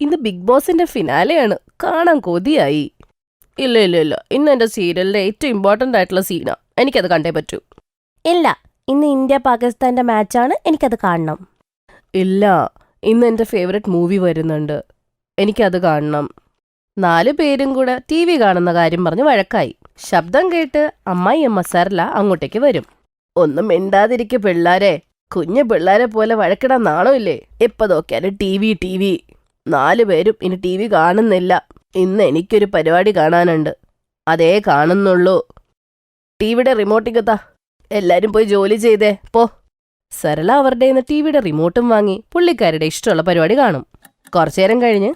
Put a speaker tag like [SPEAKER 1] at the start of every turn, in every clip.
[SPEAKER 1] ഇന്ന് ബിഗ് ബോസിന്റെ ഫിനാലെയാണ്. കാണാൻ കൊതിയായി. ഇല്ല ഇല്ല ഇല്ല, ഇന്ന് എന്റെ സീരിയലിലെ ഏറ്റവും ഇമ്പോർട്ടന്റ് ആയിട്ടുള്ള സീനാ. എനിക്കത് കണ്ടേ പറ്റൂ.
[SPEAKER 2] ഇല്ല, ഇന്ന് ഇന്ത്യ പാകിസ്ഥാന്റെ മാച്ചാണ്, എനിക്കത് കാണണം.
[SPEAKER 1] ഇല്ല, ഇന്ന് എന്റെ ഫേവറേറ്റ് മൂവി വരുന്നുണ്ട്, എനിക്കത് കാണണം. 4 പേരും കൂടെ ടി വി കാണുന്ന കാര്യം പറഞ്ഞ് വഴക്കായി. ശബ്ദം കേട്ട് അമ്മായിയമ്മ സരള അങ്ങോട്ടേക്ക് വരും. ഒന്നും മിണ്ടാതിരിക്കെ പിള്ളാരെ, കുഞ്ഞു പിള്ളാരെ പോലെ വഴക്കിടാൻ നാണമില്ലേ? എപ്പോ നോക്കിയാലും ടി വി. 4 പേരും ഇനി ടി വി കാണുന്നില്ല. ഇന്ന് എനിക്കൊരു പരിപാടി കാണാനുണ്ട്, അതേ കാണുന്നുള്ളൂ. ടിവിയുടെ റിമോട്ടിങ്ങത്താ, എല്ലാരും പോയി ജോലി ചെയ്തേ പോ. സരള അവരുടെ നിന്ന് ടിവിയുടെ റിമോട്ടും വാങ്ങി പുള്ളിക്കാരുടെ ഇഷ്ടമുള്ള പരിപാടി കാണും. കുറച്ചേരം കഴിഞ്ഞ്,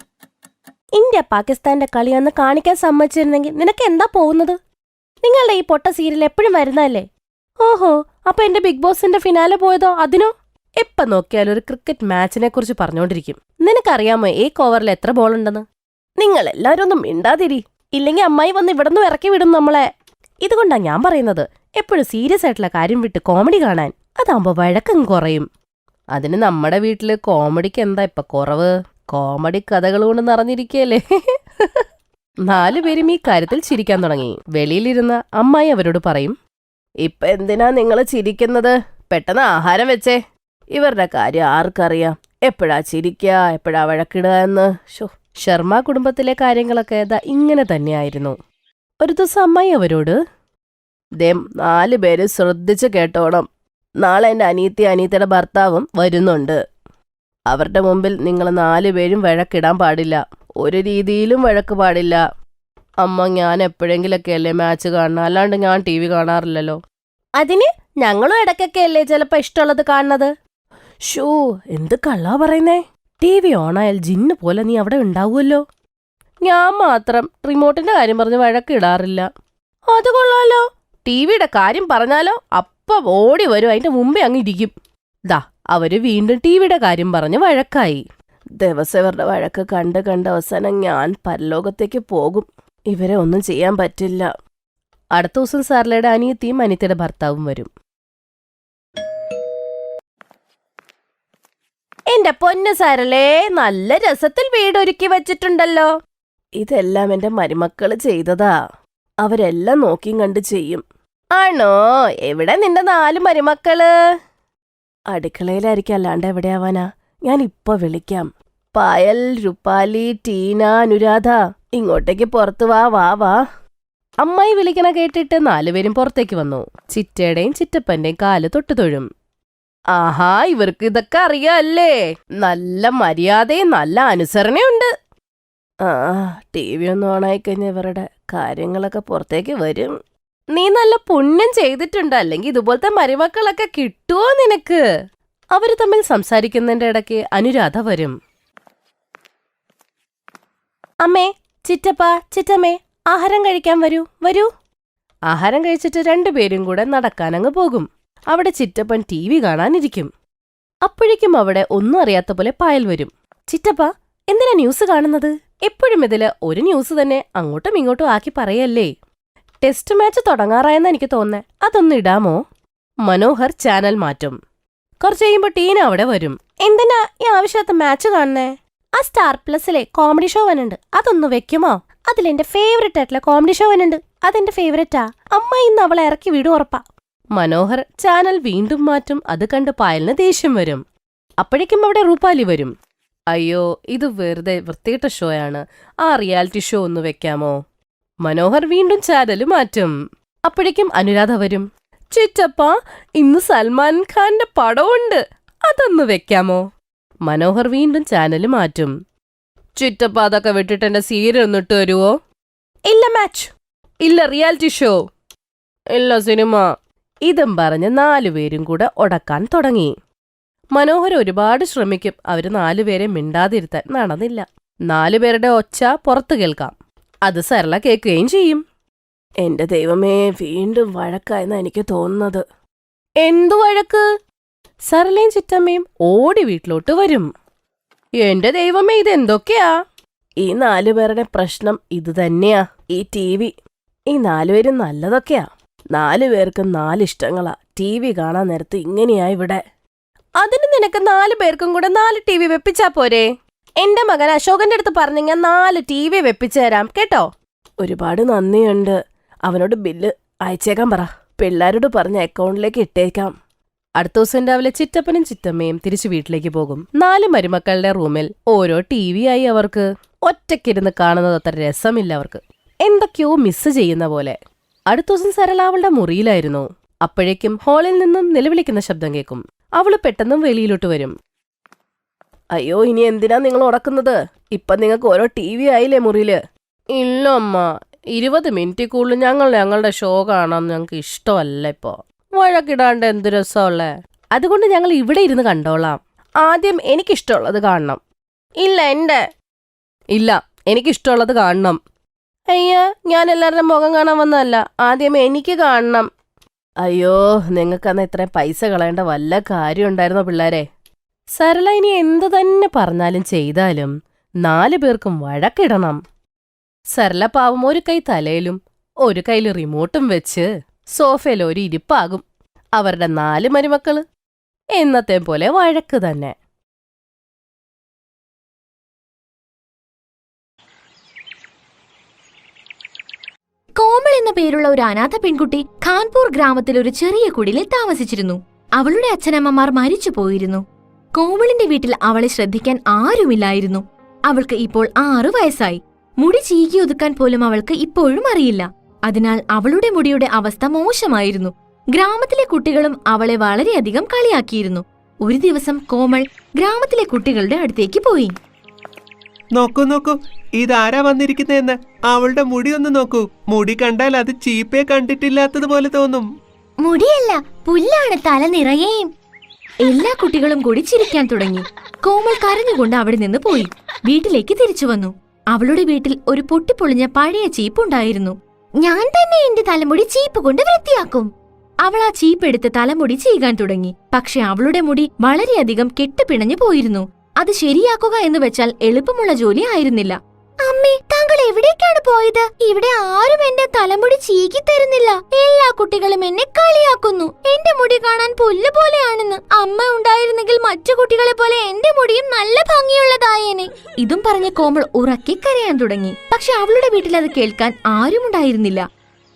[SPEAKER 2] ഇന്ത്യ പാകിസ്ഥാന്റെ കളിയൊന്ന് കാണിക്കാൻ സമ്മതിച്ചിരുന്നെങ്കിൽ നിനക്ക് എന്താ പോകുന്നത്? നിങ്ങളുടെ ഈ പൊട്ട സീരിയൽ എപ്പോഴും വരുന്നതല്ലേ?
[SPEAKER 1] ഓഹോ, അപ്പൊ എന്റെ ബിഗ് ബോസിന്റെ ഫിനാലെ പോയതോ അതിനോ? എപ്പ നോക്കിയാലും ഒരു ക്രിക്കറ്റ് മാച്ചിനെ കുറിച്ച് പറഞ്ഞോണ്ടിരിക്കും. നിനക്കറിയാമോ ഓവറിൽ എത്ര ബോളുണ്ടെന്ന്?
[SPEAKER 2] നിങ്ങൾ എല്ലാരും ഒന്നും മിണ്ടാതിരി, ഇല്ലെങ്കിൽ അമ്മായി വന്ന് ഇവിടുന്ന് ഇറക്കി വിടും നമ്മളെ.
[SPEAKER 1] ഇതുകൊണ്ടാ ഞാൻ പറയുന്നത്, എപ്പോഴും സീരിയസ് ആയിട്ടുള്ള കാര്യം വിട്ട് കോമഡി കാണാൻ. അതാവുമ്പോ വഴക്കം കുറയും. അതിന് നമ്മുടെ വീട്ടില് കോമഡിക്ക് എന്താ ഇപ്പൊ കുറവ്? കോമഡി കഥകൾ കൊണ്ട് നിറഞ്ഞിരിക്കല്ലേ. 4 പേരും ഈ കാര്യത്തിൽ ചിരിക്കാൻ തുടങ്ങി. വെളിയിലിരുന്ന അമ്മായി അവരോട് പറയും, ഇപ്പൊ എന്തിനാ നിങ്ങൾ ചിരിക്കുന്നത്? പെട്ടെന്ന് ആഹാരം വെച്ചേ. ഇവരുടെ കാര്യം ആർക്കറിയാം, എപ്പോഴാ ചിരിക്കുക എപ്പോഴാ വഴക്കിടുക എന്ന്. ശർമ്മ കുടുംബത്തിലെ കാര്യങ്ങളൊക്കെ ഇങ്ങനെ തന്നെയായിരുന്നു. ഒരു ദിവസം അമ്മായി അവരോട്, 4 പേര് ശ്രദ്ധിച്ച് കേട്ടോണം. നാളെ എന്റെ അനിയത്തിയുടെ ഭർത്താവും വരുന്നുണ്ട്. അവരുടെ മുമ്പിൽ നിങ്ങൾ 4 പേരും വഴക്കിടാൻ പാടില്ല. ഒരു രീതിയിലും വഴക്ക് പാടില്ല. അമ്മ, ഞാൻ എപ്പോഴെങ്കിലൊക്കെ അല്ലേ മാച്ച് കാണണം, അല്ലാണ്ട് ഞാൻ ടി വി കാണാറില്ലല്ലോ.
[SPEAKER 2] അതിന് ഞങ്ങളും ഇടയ്ക്കൊക്കെ അല്ലേ ചിലപ്പോ ഇഷ്ടമുള്ളത് കാണുന്നത്.
[SPEAKER 1] ഷൂ, എന്ത് കള്ളാ പറയുന്നേ? ടി വി ഓണായാൽ ജിന്ന് പോലെ നീ അവിടെ ഉണ്ടാവുമല്ലോ. ഞാൻ മാത്രം റിമോട്ടിന്റെ കാര്യം പറഞ്ഞ് വഴക്കിടാറില്ല.
[SPEAKER 2] അത് കൊള്ളാലോ.
[SPEAKER 1] ടിവിയുടെ കാര്യം പറഞ്ഞാലോ അപ്പം ഓടി വരും, അതിന്റെ മുമ്പേ അങ്ങ് ഇരിക്കും. അവര് വീണ്ടും ടിവിയുടെ കാര്യം പറഞ്ഞ് വഴക്കായി. ദിവസം ഇവരുടെ വഴക്ക് കണ്ട് അവസാനം ഞാൻ പരലോകത്തേക്ക് പോകും. ഇവരെ ഒന്നും ചെയ്യാൻ പറ്റില്ല. അടുത്ത ദിവസം സരളയുടെ അനിയത്തിയും അനിയത്തിയുടെ ഭർത്താവും വരും.
[SPEAKER 2] എന്റെ പൊന്നു സരളേ, നല്ല രസത്തിൽ വീടൊരുക്കി വെച്ചിട്ടുണ്ടല്ലോ.
[SPEAKER 1] ഇതെല്ലാം എന്റെ മരുമക്കള് ചെയ്തതാ. അവരെല്ലാം നോക്കിയും കണ്ട് ചെയ്യും.
[SPEAKER 2] ആണോ? എവിടെ നിന്റെ 4 മരുമക്കള്?
[SPEAKER 1] അടുക്കളയിലായിരിക്കും, അല്ലാണ്ട് എവിടെയാവാനാ? ഞാൻ ഇപ്പൊ വിളിക്കാം. പായൽ, രുപ്പാലി, ടീന, അനുരാധ, ഇങ്ങോട്ടേക്ക് പുറത്തു വാ. അമ്മായി വിളിക്കണ കേട്ടിട്ട് 4 പേരും പുറത്തേക്ക് വന്നു. ചിറ്റയുടെയും ചിറ്റപ്പന്റെയും കാല് തൊട്ടു തൊഴും. ആഹാ, ഇവർക്ക് ഇതൊക്കെ അറിയാല്ലേ? നല്ല മര്യാദയും നല്ല അനുസരണയുണ്ട്. ടി വി ഒന്നും ഓണായിക്കഴിഞ്ഞ ഇവരുടെ കാര്യങ്ങളൊക്കെ പുറത്തേക്ക് വരും. നീ നല്ല പുണ്യം ചെയ്തിട്ടുണ്ട്, അല്ലെങ്കിൽ ഇതുപോലത്തെ മരുമക്കളൊക്കെ കിട്ടുവോ നിനക്ക്? അവര് തമ്മിൽ സംസാരിക്കുന്നതിന്റെ ഇടയ്ക്ക് അനുരാധ വരും.
[SPEAKER 2] അമ്മേ, ചിറ്റപ്പ, ചിറ്റമ്മേ, ആഹാരം കഴിക്കാൻ വരൂ.
[SPEAKER 1] ആഹാരം കഴിച്ചിട്ട് 2 പേരും കൂടെ നടക്കാനങ്ങ് പോകും. അവിടെ ചിറ്റപ്പൻ ടി വി കാണാനിരിക്കും. അപ്പോഴേക്കും അവിടെ ഒന്നും അറിയാത്ത പോലെ പായൽ വരും. ചിറ്റപ്പ, എന്തിനാ ന്യൂസ് കാണുന്നത്? എപ്പോഴും ഇതില് ഒരു ന്യൂസ് തന്നെ അങ്ങോട്ടും ഇങ്ങോട്ടും ആക്കി പറയല്ലേ. ടെസ്റ്റ് മാച്ച് തുടങ്ങാറായെന്ന് എനിക്ക് തോന്നേ, അതൊന്ന് ഇടാമോ? മനോഹർ ചാനൽ മാറ്റും. കുറച്ച് കഴിയുമ്പോ ടീന അവിടെ വരും.
[SPEAKER 2] എന്തിനാ ഈ ആവശ്യത്തെ മാച്ച് കാണുന്നേ? ആ സ്റ്റാർ പ്ലസിലെ കോമഡി ഷോ വന്നുണ്ട്, അതൊന്ന് വെക്കുമോ? അതിലെന്റെ ഫേവറേറ്റ് ആയിട്ടുള്ള കോമഡി ഷോ വന്നുണ്ട്, അതെന്റെ ഫേവറേറ്റാ. അമ്മ ഇന്ന് അവളെ ഇറക്കി വിടും ഉറപ്പാ.
[SPEAKER 1] മനോഹർ ചാനൽ വീണ്ടും മാറ്റും. അത് കണ്ട് പായലിന് ദേഷ്യം വരും. അപ്പോഴേക്കും അവിടെ റൂപാലി വരും. അയ്യോ, ഇത് വെറുതെ വൃത്തികെട്ട ഷോയാണ്, ആ റിയാലിറ്റി ഷോ ഒന്ന് വെക്കാമോ? മനോഹർ വീണ്ടും ചാനൽ മാറ്റും. അപ്പോഴേക്കും അനുരാധ വരും. ചിറ്റപ്പ, ഇന്ന് സൽമാൻ ഖാന്റെ പടമുണ്ട്, അതൊന്ന് വെക്കാമോ? മനോഹർ വീണ്ടും ചാനൽ മാറ്റും. ചിറ്റപ്പ, അതൊക്കെ വിട്ടിട്ട് എന്റെ സീരിയൽ ഒന്ന് ഇട്ട് തരുവോ?
[SPEAKER 2] ഇല്ല മാച്ച്,
[SPEAKER 1] ഇല്ല റിയാലിറ്റി ഷോ, ഇല്ല സിനിമ. ഇതും പറഞ്ഞ് 4 പേരും കൂടെ ഉടക്കാൻ തുടങ്ങി. മനോഹർ ഒരുപാട് ശ്രമിക്കും അവര് 4 പേരെ മിണ്ടാതിരുത്താൻ. നടന്നില്ല. 4 പേരുടെ ഒച്ച പുറത്തു കേൾക്കാം. അത് സരള കേൾക്കുകയും ചെയ്യും. എന്റെ ദൈവമേ, വീണ്ടും വഴക്കായെന്നാ എനിക്ക് തോന്നുന്നത്. എന്തു വഴക്ക്? സരളയും ചിറ്റമ്മയും ഓടി വീട്ടിലോട്ട് വരും. എന്റെ ദൈവമേ, ഇതെന്തൊക്കെയാ? ഈ 4 പേരുടെ പ്രശ്നം ഇത് തന്നെയാ, ഈ ടി വി. ഈ 4 പേരും നല്ലതൊക്കെയാ. 4 പേർക്കും 4 ഇഷ്ടങ്ങളാ. ടി വി കാണാൻ നേരത്ത് ഇങ്ങനെയാ ഇവിടെ. അതിന് നിനക്ക് 4 പേർക്കും കൂടെ 4 ടി വി വെപ്പിച്ചാ പോരെ?
[SPEAKER 2] എന്റെ മകൻ അശോകന്റെ അടുത്ത് പറഞ്ഞ ഞാൻ 4 TV വെപ്പിച്ചു തരാം കേട്ടോ. ഒരുപാട് നന്ദിയുണ്ട്. അവനോട് ബില്ല് അയച്ചേക്കാൻ പറ. പിള്ളേരോട് പറഞ്ഞ അക്കൗണ്ടിലേക്ക് ഇട്ടേക്കാം.
[SPEAKER 1] അടുത്ത ദിവസം രാവിലെ ചിറ്റപ്പനും ചിറ്റമ്മയും തിരിച്ചു വീട്ടിലേക്ക് പോകും. 4 മരുമക്കളുടെ റൂമിൽ ഓരോ TV ആയി അവർക്ക്. ഒറ്റയ്ക്കിരുന്ന് കാണുന്നത് അത്ര രസമില്ല അവർക്ക്. എന്തൊക്കെയോ മിസ് ചെയ്യുന്ന പോലെ. അടുത്ത ദിവസം സരള അവളുടെ മുറിയിലായിരുന്നു. അപ്പോഴേക്കും ഹാളിൽ നിന്നും നിലവിളിക്കുന്ന ശബ്ദം കേൾക്കും. അവള് പെട്ടെന്നും വെളിയിലോട്ട് വരും.
[SPEAKER 2] അയ്യോ, ഇനി എന്തിനാ നിങ്ങൾ ഉടക്കുന്നത്? ഇപ്പൊ നിങ്ങൾക്ക് ഓരോ TV ആയില്ലേ മുറിയില്?
[SPEAKER 1] ഇല്ല അമ്മ, 20 മിനിറ്റിൽ കൂടുതൽ ഞങ്ങളുടെ ഷോ കാണാൻ ഞങ്ങൾക്ക് ഇഷ്ടമല്ല. ഇപ്പോ വഴക്കിടാണ്ട് എന്ത് രസമുള്ളേ.
[SPEAKER 2] അതുകൊണ്ട് ഞങ്ങൾ ഇവിടെ ഇരുന്ന് കണ്ടോളാം. ആദ്യം എനിക്കിഷ്ടമുള്ളത് കാണണം.
[SPEAKER 1] ഇല്ല എനിക്കിഷ്ടമുള്ളത് കാണണം.
[SPEAKER 2] അയ്യ, ഞാൻ എല്ലാവരുടെയും മുഖം കാണാൻ വന്നതല്ല. ആദ്യം എനിക്ക് കാണണം.
[SPEAKER 1] അയ്യോ, നിങ്ങൾക്കന്ന് ഇത്രയും പൈസ കളയേണ്ട വല്ല കാര്യം ഉണ്ടായിരുന്നോ പിള്ളേരെ? സരള ഇനി എന്തു തന്നെ പറഞ്ഞാലും ചെയ്താലും 4 പേർക്കും വഴക്കിടണം. സരള പാവം ഒരു കൈ തലയിലും ഒരു കൈയിൽ റിമോട്ടും വെച്ച് സോഫയിൽ ഒരു ഇരിപ്പാകും. അവരുടെ 4 മരുമക്കള് എന്നത്തെ പോലെ വഴക്ക് തന്നെ.
[SPEAKER 3] കോമൾ എന്ന പേരുള്ള ഒരു അനാഥ പെൺകുട്ടി ഖാൻപൂർ ഗ്രാമത്തിൽ ഒരു ചെറിയ കുടിലിൽ താമസിച്ചിരുന്നു. അവളുടെ അച്ഛനമ്മമാർ മരിച്ചു പോയിരുന്നു. കോമളിന്റെ വീട്ടിൽ അവളെ ശ്രദ്ധിക്കാൻ ആരുമില്ലായിരുന്നു. അവൾക്ക് ഇപ്പോൾ 6 വയസ്സായി. മുടി ചീകി ഒതുക്കാൻ പോലും അവൾക്ക് ഇപ്പോഴും അറിയില്ല. അതിനാൽ അവളുടെ മുടിയുടെ അവസ്ഥ മോശമായിരുന്നു. ഗ്രാമത്തിലെ കുട്ടികളും അവളെ വളരെയധികം കളിയാക്കിയിരുന്നു. ഒരു ദിവസം കോമൾ ഗ്രാമത്തിലെ കുട്ടികളുടെ അടുത്തേക്ക് പോയി.
[SPEAKER 4] നോക്കൂ, ഇതാരാ വന്നിരിക്കുന്നതെന്ന്. അവളുടെ മുടി ഒന്ന് നോക്കൂ. മുടി കണ്ടാൽ അത് ചീപ്പേ കണ്ടിട്ടില്ലാത്തതുപോലെ തോന്നും.
[SPEAKER 3] മുടിയല്ല, പുല്ലാണ് തല നിറയേയും. എല്ലാ കുട്ടികളും കൂടി ചിരിക്കാൻ തുടങ്ങി. കോമൾ കരഞ്ഞുകൊണ്ട് അവിടെ നിന്ന് പോയി. വീട്ടിലേക്ക് തിരിച്ചു വന്നു. അവളുടെ വീട്ടിൽ ഒരു പൊട്ടിപ്പൊളിഞ്ഞ പഴയ ചീപ്പ് ഉണ്ടായിരുന്നു. ഞാൻ തന്നെ എന്റെ തലമുടി ചീപ്പ് കൊണ്ട് വൃത്തിയാക്കും. അവൾ ആ ചീപ്പ് എടുത്ത് തലമുടി ചെയ്യാൻ തുടങ്ങി. പക്ഷെ അവളുടെ മുടി വളരെയധികം കെട്ടുപിണഞ്ഞു പോയിരുന്നു. അത് ശരിയാക്കുക എന്ന് വെച്ചാൽ എളുപ്പമുള്ള ജോലി ആയിരുന്നില്ല. അമ്മേ, താങ്കൾ എവിടേക്കാണ് പോയത്? ഇവിടെ ആരും എന്റെ തലമുടി ചീകി തരുന്നില്ല. എല്ലാ കുട്ടികളും എന്നെ കളിയാക്കുന്നു. എന്റെ മുടി കാണാൻ പുല്ല് പോലെയാണെന്ന്. അമ്മ ഉണ്ടായിരുന്നെങ്കിൽ മറ്റു കുട്ടികളെ പോലെ എന്റെ മുടിയും നല്ല ഭംഗിയുള്ളതായേനെ. ഇതും പറഞ്ഞ് കോമൾ ഉറക്കെ കരയാൻ തുടങ്ങി. പക്ഷെ അവളുടെ വീട്ടിൽ അത് കേൾക്കാൻ ആരുമുണ്ടായിരുന്നില്ല.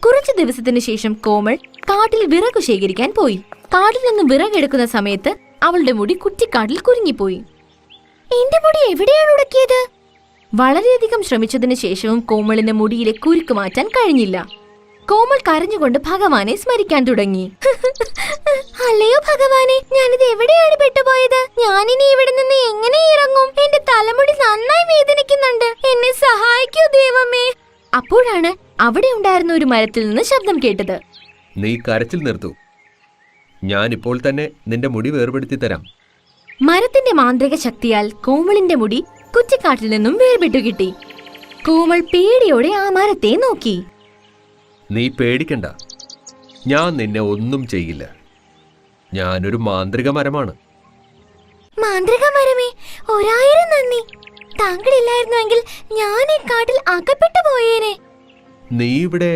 [SPEAKER 3] കുറച്ചു ദിവസത്തിനു ശേഷം കോമൾ കാട്ടിൽ വിറകു ശേഖരിക്കാൻ പോയി. കാട്ടിൽ നിന്നും വിറകെടുക്കുന്ന സമയത്ത് അവളുടെ മുടി കുറ്റിക്കാട്ടിൽ കുരുങ്ങിപ്പോയി. എന്റെ മുടി എവിടെയാണ് ഉടക്കിയത്? വളരെയധികം ശ്രമിച്ചതിനു ശേഷവും കോമളിന്റെ മുടിയിലെ കുരുക്ക് മാറ്റാൻ കഴിഞ്ഞില്ല. കോമൾ കരഞ്ഞുകൊണ്ട് ഭഗവാനെ സ്മരിക്കാൻ തുടങ്ങി. അല്ലയോ ഭഗവാനെ, ഞാനിത് എവിടെയാണ് പെട്ടുപോയത്? ഞാനിനി ഇവിടെ നിന്ന് എങ്ങനെ ഇറങ്ങും? എന്റെ തലമുടി നന്നായി വേദനിക്കുന്നുണ്ട്. എന്നെ സഹായിക്കൂ ദൈവമേ. അപ്പോഴാണ് അവിടെ ഉണ്ടായിരുന്ന ഒരു മരത്തിൽ നിന്ന് ശബ്ദം കേട്ടത്.
[SPEAKER 4] നീ കരച്ചിൽ നിർത്തൂ. ഞാനിപ്പോൾ തന്നെ നിന്റെ മുടി വേർപെടുത്തി തരാം.
[SPEAKER 3] മരത്തിന്റെ മാന്ത്രിക ശക്തിയാൽ കോമളിന്റെ മുടി കുറ്റിക്കാട്ടിൽ നിന്നും വേർപെട്ടു കിട്ടി. കോമൾ പേടിയോടെ ആ മരത്തെ നോക്കി.
[SPEAKER 4] നീ പേടിക്കണ്ട, ഞാൻ നിന്നെ ഒന്നും ചെയ്യില്ല. ഞാനൊരു മാന്ത്രിക മരമാണ്.
[SPEAKER 3] മാന്ത്രിക മരമേ, 1000 നന്ദി. താങ്കളില്ലായിരുന്നുവെങ്കിൽ ഞാൻ ഈ കാട്ടിൽ അകപ്പെട്ടു പോയേനെ.
[SPEAKER 4] നീ ഇവിടെ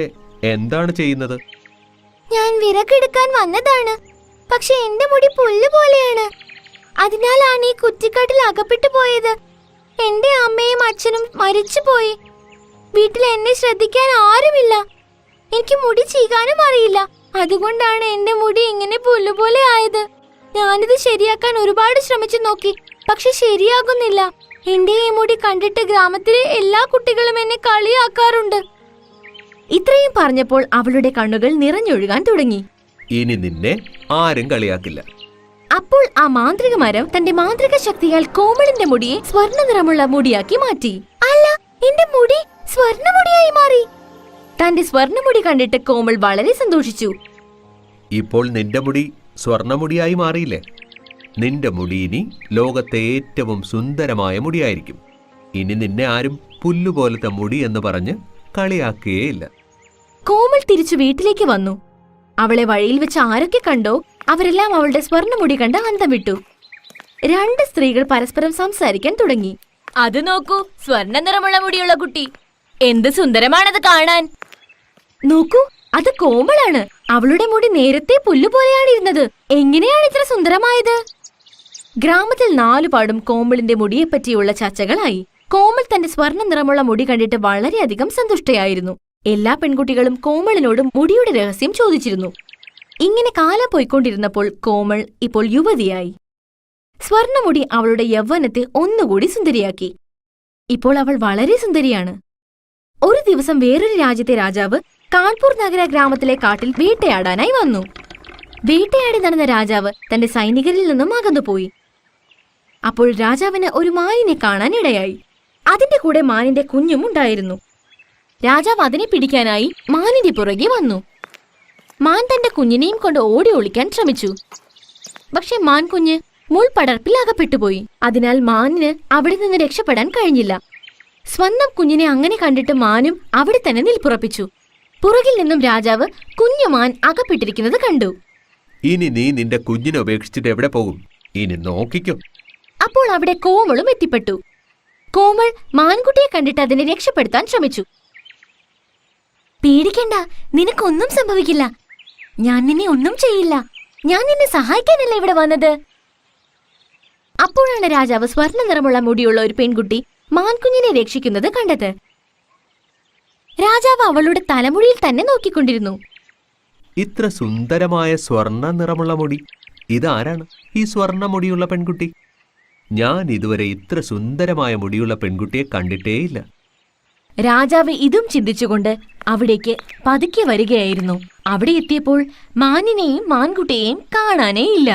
[SPEAKER 4] എന്താണ് ചെയ്യുന്നത്?
[SPEAKER 3] ഞാൻ വിറകെടുക്കാൻ വന്നതാണ്. പക്ഷെ എന്റെ മുടി പുല്ല് പോലെയാണ്. അതിനാലാണ് ഈ കുറ്റിക്കാട്ടിൽ അകപ്പെട്ടു പോയത്. എന്റെ അമ്മയും അച്ഛനും മരിച്ചുപോയി. വീട്ടിൽ എന്നെ ശ്രദ്ധിക്കാൻ ആരുമില്ല. എനിക്ക് മുടി ചീകാനും അറിയില്ല. അതുകൊണ്ടാണ് എന്റെ മുടി ഇങ്ങനെ പുല്ലുപോലെ ആയത്. ഞാനിത് ശരിയാക്കാൻ ഒരുപാട് ശ്രമിച്ചു നോക്കി, പക്ഷെ ശരിയാകുന്നില്ല. എന്റെ ഈ മുടി കണ്ടിട്ട് ഗ്രാമത്തിലെ എല്ലാ കുട്ടികളും എന്നെ കളിയാക്കാറുണ്ട്. ഇത്രയും പറഞ്ഞപ്പോൾ അവളുടെ കണ്ണുകൾ നിറഞ്ഞൊഴുകാൻ തുടങ്ങി.
[SPEAKER 4] ഇനി നിന്നെ ആരും കളിയാക്കില്ല.
[SPEAKER 3] അപ്പോൾ ആ മാന്ത്രിക മരം തന്റെ മാന്ത്രിക ശക്തിയാൽ കോമളിന്റെ മുടിയെ സ്വർണ്ണ നിറമുള്ള മുടിയാക്കി മാറ്റി. അല്ല, എന്റെ മുടി സ്വർണ്ണമുടിയായി മാറി. തന്റെ സ്വർണ്ണമുടി കണ്ടിട്ട് കോമൾ വളരെ സന്തോഷിച്ചു.
[SPEAKER 4] ഇപ്പോൾ നിന്റെ മുടി സ്വർണ്ണമുടിയായി മാറിയില്ലേ? നിന്റെ മുടി ഇനി ലോകത്തെ ഏറ്റവും സുന്ദരമായ മുടിയായിരിക്കും. ഇനി നിന്നെ ആരും പുല്ലുപോലത്തെ മുടി എന്ന് പറഞ്ഞ് കളിയാക്കുകയില്ല.
[SPEAKER 3] കോമൾ തിരിച്ചു വീട്ടിലേക്ക് വന്നു. അവളെ വഴിയിൽ വെച്ച് ആരൊക്കെ കണ്ടോ അവരെല്ലാം അവളുടെ സ്വർണ്ണമുടി കണ്ട് അന്തം വിട്ടു. 2 സ്ത്രീകൾ പരസ്പരം സംസാരിക്കാൻ തുടങ്ങി. അത് നോക്കൂ, സ്വർണ്ണ നിറമുള്ള മുടിയുള്ള കുട്ടി. എന്ത് സുന്ദരമാണത് കാണാൻ. നോക്കൂ, അത് കോമളാണ്. അവളുടെ മുടി നേരത്തെ പുല്ലുപോലെയാണ് ഇരുന്നത്. എങ്ങനെയാണ് ഇത്ര സുന്ദരമായത്? ഗ്രാമത്തിൽ നാലുപാടും കോമളിന്റെ മുടിയെപ്പറ്റിയുള്ള ചർച്ചകളായി. കോമൾ തന്റെ സ്വർണ്ണ നിറമുള്ള മുടി കണ്ടിട്ട് വളരെയധികം സന്തുഷ്ടയായിരുന്നു. എല്ലാ പെൺകുട്ടികളും കോമളിനോട് മുടിയുടെ രഹസ്യം ചോദിച്ചിരുന്നു. ഇങ്ങനെ കാലം പോയിക്കൊണ്ടിരുന്നപ്പോൾ കോമൾ ഇപ്പോൾ യുവതിയായി. സ്വർണ്ണമുടി അവളുടെ യൗവനത്തെ ഒന്നുകൂടി സുന്ദരിയാക്കി. ഇപ്പോൾ അവൾ വളരെ സുന്ദരിയാണ്. ഒരു ദിവസം വേറൊരു രാജ്യത്തെ രാജാവ് കാൺപൂർ നഗര ഗ്രാമത്തിലെ കാട്ടിൽ വേട്ടയാടാനായി വന്നു. വേട്ടയാടി നടന്ന രാജാവ് തന്റെ സൈനികരിൽ നിന്നും അകന്നുപോയി. അപ്പോൾ രാജാവിന് ഒരു മാനിനെ കാണാൻ ഇടയായി. അതിന്റെ കൂടെ മാനിന്റെ കുഞ്ഞും ഉണ്ടായിരുന്നു. രാജാവ് അതിനെ പിടിക്കാനായി മാനിന്റെ പുറകെ വന്നു. മാൻ തന്റെ കുഞ്ഞിനെയും കൊണ്ട് ഓടി ഒളിക്കാൻ ശ്രമിച്ചു. പക്ഷെ മാൻ കുഞ്ഞ് മുൾപടർപ്പിൽ അകപ്പെട്ടുപോയി. അതിനാൽ മാനിന് അവിടെ നിന്ന് രക്ഷപ്പെടാൻ കഴിഞ്ഞില്ല. സ്വന്തം കുഞ്ഞിനെ അങ്ങനെ കണ്ടിട്ട് മാനും അവിടെ തന്നെ നിൽപ്പുറപ്പിച്ചു. പുറകിൽ നിന്നും രാജാവ് കുഞ്ഞുമാൻ അകപ്പെട്ടിരിക്കുന്നത് കണ്ടു.
[SPEAKER 4] ഇനി നീ നിന്റെ കുഞ്ഞിനെ ഉപേക്ഷിച്ചിട്ട് എവിടെ പോകും? ഇനി നോക്കിക്കോ.
[SPEAKER 3] അപ്പോൾ അവിടെ കോമളും എത്തിപ്പെട്ടു. കോമൾ മാൻകുട്ടിയെ കണ്ടിട്ട് അതിനെ രക്ഷപ്പെടുത്താൻ ശ്രമിച്ചു. പേടിക്കണ്ട, നിനക്കൊന്നും സംഭവിക്കില്ല. ഞാൻ നിന്നെ ഒന്നും ചെയ്യില്ല. ഞാൻ നിന്നെ സഹായിക്കാനല്ല ഇവിടെ വന്നത്. അപ്പോഴാണ് രാജാവ് സ്വർണ്ണ നിറമുള്ള മുടിയുള്ള ഒരു പെൺകുട്ടി മാൻകുഞ്ഞിനെ രക്ഷിക്കുന്നത് കണ്ടത്. രാജാവ് അവളുടെ തലമുടിയിൽ തന്നെ നോക്കിക്കൊണ്ടിരുന്നു.
[SPEAKER 4] ഇത്ര സുന്ദരമായ സ്വർണ്ണ നിറമുള്ള മുടി, ഇതാരാണ് ഈ സ്വർണ്ണ മുടിയുള്ള പെൺകുട്ടി? ഞാൻ ഇതുവരെ ഇത്ര സുന്ദരമായ മുടിയുള്ള പെൺകുട്ടിയെ കണ്ടിട്ടേയില്ല.
[SPEAKER 3] രാജാവ് ഇതും ചിന്തിച്ചുകൊണ്ട് അവിടേക്ക് പതുക്കെ വരികയായിരുന്നു. അവിടെ എത്തിയപ്പോൾ മാനിനെയും മാൻകുട്ടിയെയും കാണാനേയില്ല.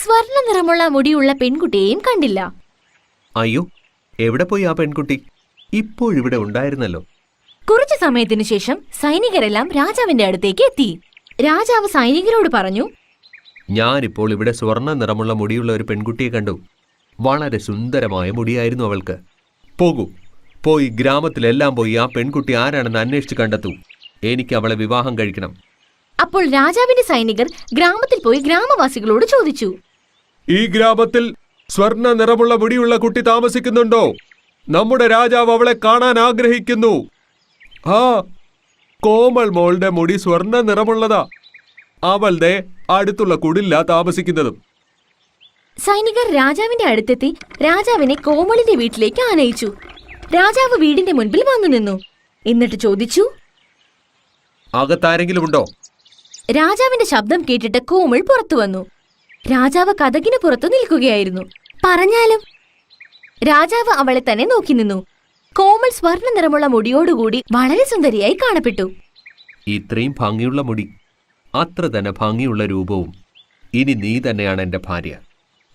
[SPEAKER 3] സ്വർണ്ണ നിറമുള്ള മുടിയുള്ള പെൺകുട്ടിയെയും കണ്ടില്ല.
[SPEAKER 4] അയ്യോ, എവിടെ പോയി ആ പെൺകുട്ടി? ഇപ്പോഴിവിടെ ഉണ്ടായിരുന്നല്ലോ.
[SPEAKER 3] കുറച്ചു സമയത്തിനു ശേഷം സൈനികരെല്ലാം രാജാവിന്റെ അടുത്തേക്ക് എത്തി. രാജാവ് സൈനികരോട് പറഞ്ഞു,
[SPEAKER 4] ഞാനിപ്പോൾ ഇവിടെ സ്വർണ്ണ നിറമുള്ള മുടിയുള്ള ഒരു പെൺകുട്ടിയെ കണ്ടു. വളരെ സുന്ദരമായ മുടിയായിരുന്നു അവൾക്ക്. പോകൂ, പോയി ഗ്രാമത്തിലെല്ലാം പോയി ആ പെൺകുട്ടി ആരാണെന്ന് അന്വേഷിച്ച് കണ്ടെത്തൂ. എനിക്ക് അവളെ വിവാഹം കഴിക്കണം.
[SPEAKER 3] അപ്പോൾ രാജാവിന്റെ സൈനികർ ഗ്രാമത്തിൽ പോയി ഗ്രാമവാസികളോട് ചോദിച്ചു,
[SPEAKER 4] ഈ ഗ്രാമത്തിൽ സ്വർണ്ണ നിറമുള്ള മുടിയുള്ള കുട്ടി താമസിക്കുന്നുണ്ടോ? നമ്മുടെ രാജാവ് അവളെ കാണാൻ ആഗ്രഹിക്കുന്നു. ആ, കോമൾ മോളുടെ മുടി സ്വർണ്ണ നിറമുള്ളതാ. അവളുടെ അടുത്തുള്ള കുടില്ല താമസിക്കുന്നതും.
[SPEAKER 3] സൈനികർ രാജാവിന്റെ അടുത്തെത്തി രാജാവിനെ കോമളിന്റെ വീട്ടിലേക്ക് ആനയിച്ചു. രാജാവ് വീടിന്റെ മുൻപിൽ വന്നു നിന്നു. എന്നിട്ട് ചോദിച്ചു,
[SPEAKER 4] അകത്താരെങ്കിലും ഉണ്ടോ?
[SPEAKER 3] രാജാവിന്റെ ശബ്ദം കേട്ടിട്ട് കോമൾ പുറത്തു വന്നു. രാജാവ് കതകിന് പുറത്തു നിൽക്കുകയായിരുന്നു. പറഞ്ഞാലും രാജാവ് അവളെ തന്നെ നോക്കി നിന്നു. കോമൾ സ്വർണ്ണ നിറമുള്ള മുടിയോടുകൂടി വളരെ സുന്ദരിയായി കാണപ്പെട്ടു.
[SPEAKER 4] ഇത്രയും ഭംഗിയുള്ള മുടി, അത്ര തന്നെ ഭംഗിയുള്ള രൂപവും. ഇനി നീ തന്നെയാണ് എൻ്റെ ഭാര്യ.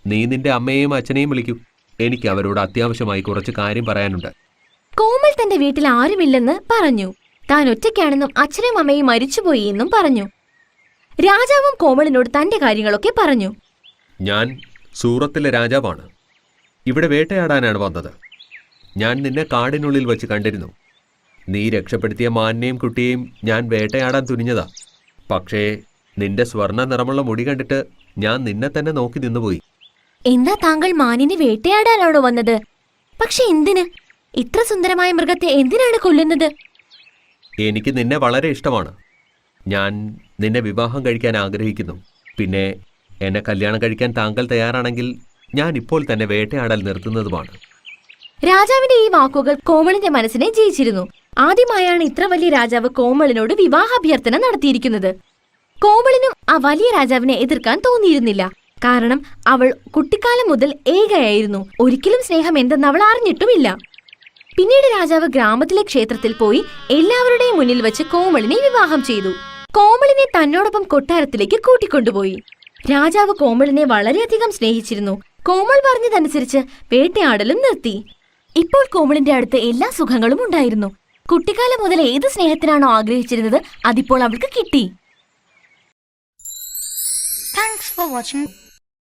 [SPEAKER 4] നീ നിന്റെ അമ്മയെയും അച്ഛനെയും വിളിക്കൂ. എനിക്ക് അവരോട് അത്യാവശ്യമായി കുറച്ച് കാര്യം പറയാനുണ്ട്.
[SPEAKER 3] കോമൾ തന്റെ വീട്ടിൽ ആരുമില്ലെന്ന് പറഞ്ഞു. താൻ ഒറ്റയ്ക്കാണെന്നും അച്ഛനും അമ്മയും മരിച്ചുപോയി എന്നും പറഞ്ഞു. രാജാവും കോമളിനോട് തന്റെ കാര്യങ്ങളൊക്കെ പറഞ്ഞു.
[SPEAKER 4] ഞാൻ സൂറത്തിലെ രാജാവാണ്. ഇവിടെ വേട്ടയാടാനാണ് വന്നത്. ഞാൻ നിന്നെ കാടിനുള്ളിൽ വെച്ച് കണ്ടിരുന്നു. നീ രക്ഷപ്പെടുത്തിയ മാനിനെയും കുട്ടിയെയും ഞാൻ വേട്ടയാടാൻ തുനിഞ്ഞതാ. പക്ഷേ നിന്റെ സ്വർണ്ണ നിറമുള്ള മുടി കണ്ടിട്ട് ഞാൻ നിന്നെ തന്നെ നോക്കി നിന്നുപോയി.
[SPEAKER 3] എന്താ താങ്കൾ മാനിനെ വേട്ടയാടാനാണോ വന്നത്? പക്ഷെ എന്തിന്? ഇത്ര സുന്ദരമായ മൃഗത്തെ എന്തിനാണ് കൊല്ലുന്നത്?
[SPEAKER 4] എനിക്ക് നിന്നെ വളരെ ഇഷ്ടമാണ്. ഞാൻ നിന്നെ വിവാഹം കഴിക്കാൻ ആഗ്രഹിക്കുന്നു. പിന്നെ എന്നെ കല്യാണം കഴിക്കാൻ താങ്കൾ തയ്യാറാണെങ്കിൽ ഞാൻ ഇപ്പോൾ തന്നെ വേട്ടയാടൽ നിർത്തുന്നതുമാണ്.
[SPEAKER 3] രാജാവിന്റെ ഈ വാക്കുകൾ കോമളിന്റെ മനസ്സിനെ ജയിച്ചിരുന്നു. ആദ്യമായാണ് ഇത്ര വലിയ രാജാവ് കോമളിനോട് വിവാഹാഭ്യർത്ഥന നടത്തിയിരിക്കുന്നത്. കോമളിനും ആ വലിയ രാജാവിനെ എതിർക്കാൻ തോന്നിയിരുന്നില്ല. കാരണം അവൾ കുട്ടിക്കാലം മുതൽ ഏകയായിരുന്നു. ഒരിക്കലും സ്നേഹം എന്തെന്ന് അവൾ അറിഞ്ഞിട്ടുമില്ല. പിന്നീട് രാജാവ് ഗ്രാമത്തിലെ ക്ഷേത്രത്തിൽ പോയി എല്ലാവരുടെയും മുന്നിൽ വെച്ച് കോമളിനെ വിവാഹം ചെയ്തു. കോമളിനെ തന്നോടൊപ്പം കൊട്ടാരത്തിലേക്ക് കൂട്ടിക്കൊണ്ടുപോയി. രാജാവ് കോമളിനെ വളരെയധികം സ്നേഹിച്ചിരുന്നു. കോമൾ പറഞ്ഞതനുസരിച്ച് വേട്ടയാടലും നിർത്തി. ഇപ്പോൾ കോമളിന്റെ അടുത്ത് എല്ലാ സുഖങ്ങളും ഉണ്ടായിരുന്നു. കുട്ടിക്കാലം മുതൽ ഏത് സ്നേഹത്തിനാണോ ആഗ്രഹിച്ചിരുന്നത് അതിപ്പോൾ അവൾക്ക് കിട്ടി.
[SPEAKER 5] Thanks for watching.